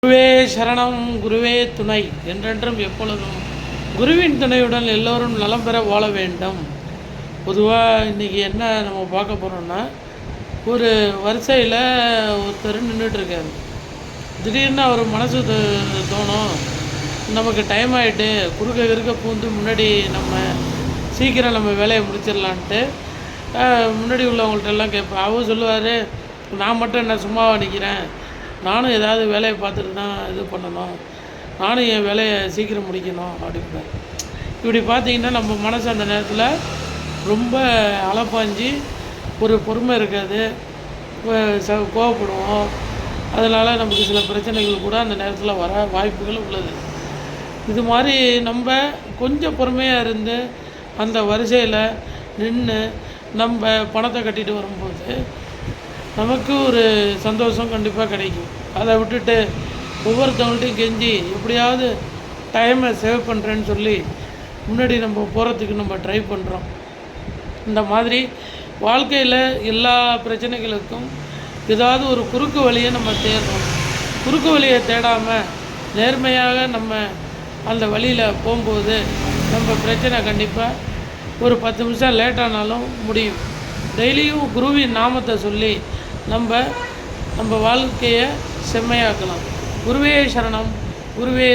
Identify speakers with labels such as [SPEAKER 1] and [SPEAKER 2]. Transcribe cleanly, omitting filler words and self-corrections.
[SPEAKER 1] குருவே சரணம் குருவே துணை என்றென்றும் எப்பொழுதும் குருவின் துணையுடன் எல்லோரும் நலம் பெற வாழ வேண்டும். பொதுவாக இன்றைக்கி என்ன நம்ம பார்க்க போகிறோம்னா, ஒரு வரிசையில் ஒருத்தர் நின்றுட்டுருக்காரு. திடீர்னு அவர் மனசு தோணும், நமக்கு டைம் ஆகிட்டு குறுக்க பூந்து முன்னாடி நம்ம சீக்கிரம் நம்ம வேலையை முடிச்சிடலான்ட்டு முன்னாடி உள்ளவங்கள்ட்ட எல்லாம் கேட்பேன். அவர் சொல்லுவார், நான் மட்டும் என்ன சும்மாவாக நிற்கிறேன், நானும் ஏதாவது வேலையை பார்த்துட்டு தான் இது பண்ணணும், நானும் என் வேலையை சீக்கிரம் முடிக்கணும் அப்படின்பார். இப்படி பார்த்திங்கன்னா நம்ம மனசு அந்த நேரத்தில் ரொம்ப அலப்பாஞ்சி ஒரு பொறுமை இருக்காது, கோவப்படுவோம். அதனால் நமக்கு சில பிரச்சனைகள் கூட அந்த நேரத்தில் வர வாய்ப்புகள் உள்ளது. இது மாதிரி நம்ம கொஞ்சம் பொறுமையாக இருந்து அந்த வரிசையில் நின்று நம்ம பணத்தை கட்டிட்டு வரும்போது நமக்கு ஒரு சந்தோஷம் கண்டிப்பாக கிடைக்கும். அதை விட்டுட்டு ஒவ்வொருத்தவங்கள்ட்டையும் கெஞ்சி எப்படியாவது டைமை சேவ் பண்ணுறேன்னு சொல்லி முன்னாடி நம்ம போகிறதுக்கு நம்ம ட்ரை பண்ணுறோம். இந்த மாதிரி வாழ்க்கையில் எல்லா பிரச்சனைகளுக்கும் ஏதாவது ஒரு குறுக்கு வழியை நம்ம தேடுறோம். குறுக்கு வழியை தேடாமல் நேர்மையாக நம்ம அந்த வழியில் போகும்போது நம்ம பிரச்சனை கண்டிப்பாக ஒரு 10 நிமிஷம் லேட்டானாலும் முடியும். டெய்லியும் குருவின் நாமத்தை சொல்லி நம்ம வாழ்க்கையை செம்மையாக்கலாம். குருவே சரணம் குருவே